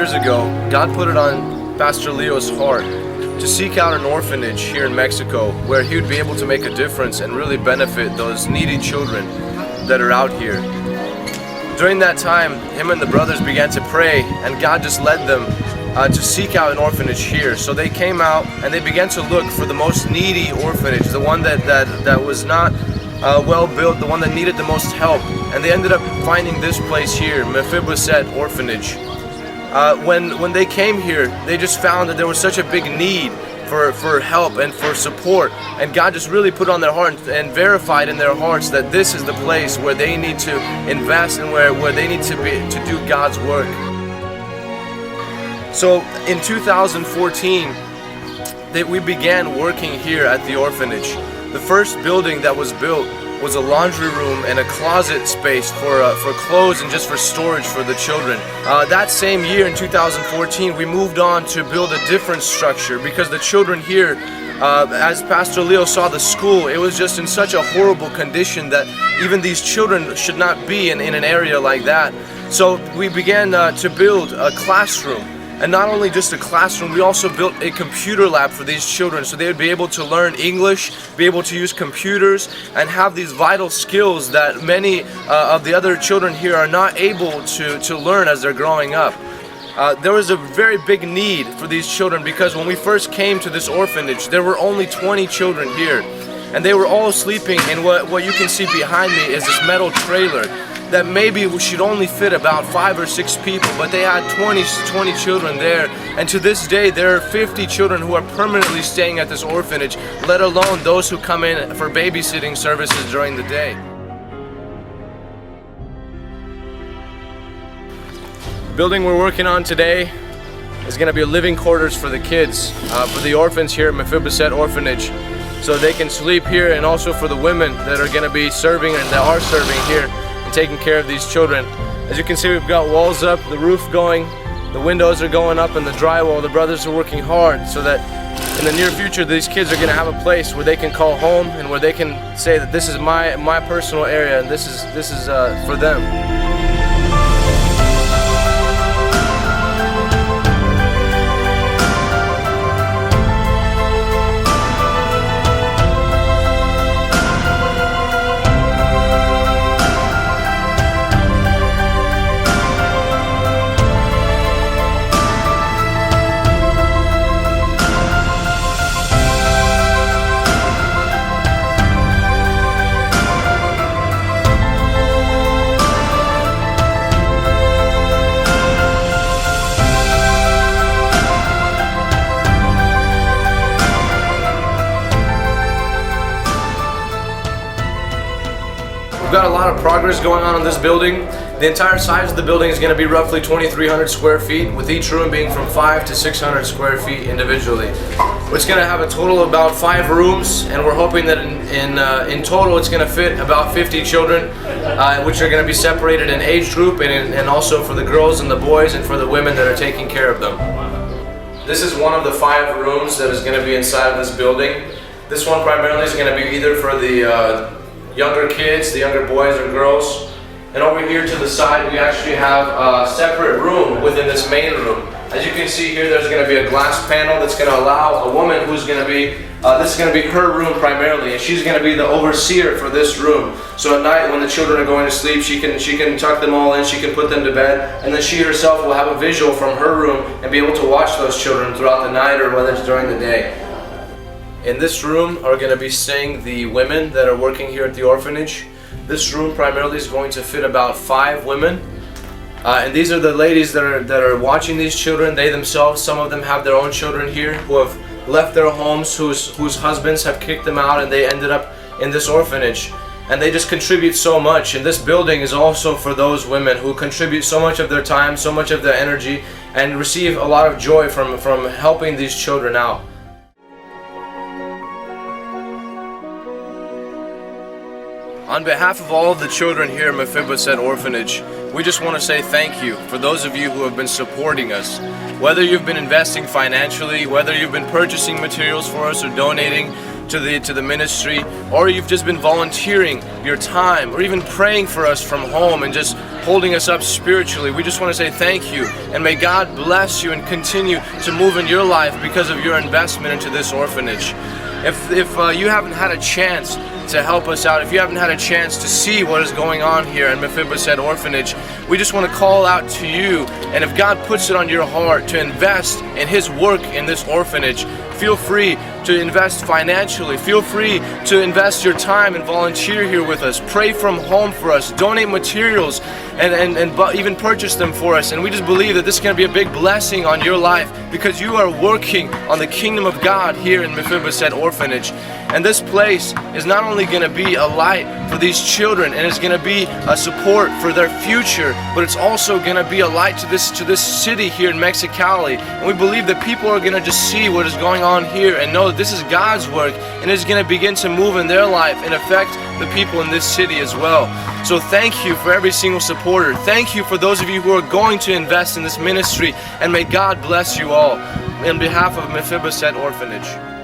years ago, God put it on Pastor Leo's heart to seek out an orphanage here in Mexico where he would be able to make a difference and really benefit those needy children that are out here. During that time, him and the brothers began to pray, and God just led them to seek out an orphanage here. So they came out and they began to look for the most needy orphanage, the one that was not well built, the one that needed the most help. And they ended up finding this place here, Mefi-Boset Orphanage. When they came here, they just found that there was such a big need for help and for support, and God just really put on their heart and verified in their hearts that this is the place where they need to invest and where they need to do God's work. So in 2014, we began working here at the orphanage. The first building that was built was a laundry room and a closet space for clothes and just for storage for the children. That same year in 2014, we moved on to build a different structure because the children here, as Pastor Leo saw the school, it was just in such a horrible condition that even these children should not be in an area like that. So we began to build a classroom. And not only just a classroom, we also built a computer lab for these children so they would be able to learn English, be able to use computers, and have these vital skills that many of the other children here are not able to learn as they're growing up. There was a very big need for these children because when we first came to this orphanage, there were only 20 children here. And they were all sleeping in what you can see behind me is this metal trailer that maybe should only fit about 5 or 6 people, but they had 20 children there, and to this day there are 50 children who are permanently staying at this orphanage, let alone those who come in for babysitting services during the day. The building we're working on today is going to be living quarters for the kids, for the orphans here at Mefi-Boset Orphanage, so they can sleep here, and also for the women that are going to be serving and that are serving here, taking care of these children. As you can see, we've got walls up, the roof going, the windows are going up, and the drywall. The brothers are working hard so that in the near future these kids are going to have a place where they can call home and where they can say that this is my personal area and this is for them. We've got a lot of progress going on in this building. The entire size of the building is going to be roughly 2,300 square feet, with each room being from 500 to 600 square feet individually. It's going to have a total of about 5 rooms, and we're hoping that in total it's going to fit about 50 children, which are going to be separated in age group and also for the girls and the boys and for the women that are taking care of them. This is one of the 5 rooms that is going to be inside of this building. This one primarily is going to be either for the younger kids, the younger boys or girls. And over here to the side we actually have a separate room within this main room. As you can see here, there's going to be a glass panel that's going to allow a woman who's going to be, this is going to be her room primarily, and she's going to be the overseer for this room. So at night when the children are going to sleep, she can tuck them all in, she can put them to bed, and then she herself will have a visual from her room and be able to watch those children throughout the night or whether it's during the day. In this room are going to be staying the women that are working here at the orphanage. This room primarily is going to fit about 5 women. And these are the ladies that are watching these children. They themselves, some of them have their own children here who have left their homes, whose husbands have kicked them out, and they ended up in this orphanage. And they just contribute so much. And this building is also for those women who contribute so much of their time, so much of their energy, and receive a lot of joy from helping these children out. On behalf of all of the children here at Mefi-Boset Orphanage, we just want to say thank you for those of you who have been supporting us. Whether you've been investing financially, whether you've been purchasing materials for us or donating to the ministry, or you've just been volunteering your time, or even praying for us from home and just holding us up spiritually, we just want to say thank you, and may God bless you and continue to move in your life because of your investment into this orphanage. If you haven't had a chance to help us out, if you haven't had a chance to see what is going on here in Mefi-Boset Orphanage, we just want to call out to you, and if God puts it on your heart to invest in His work in this orphanage, feel free to invest financially, feel free to invest your time and volunteer here with us, pray from home for us, donate materials, and even purchase them for us. And we just believe that this is going to be a big blessing on your life, because you are working on the kingdom of God here in Mefi-Boset Orphanage. And this place is not only going to be a light for these children, and it's going to be a support for their future, but it's also going to be a light to this city here in Mexicali. And we believe that people are going to just see what is going on here and know that this is God's work, and it's going to begin to move in their life and affect the people in this city as well. So thank you for every single supporter. Thank you for those of you who are going to invest in this ministry, and may God bless you all. On behalf of Mefi-Boset Orphanage.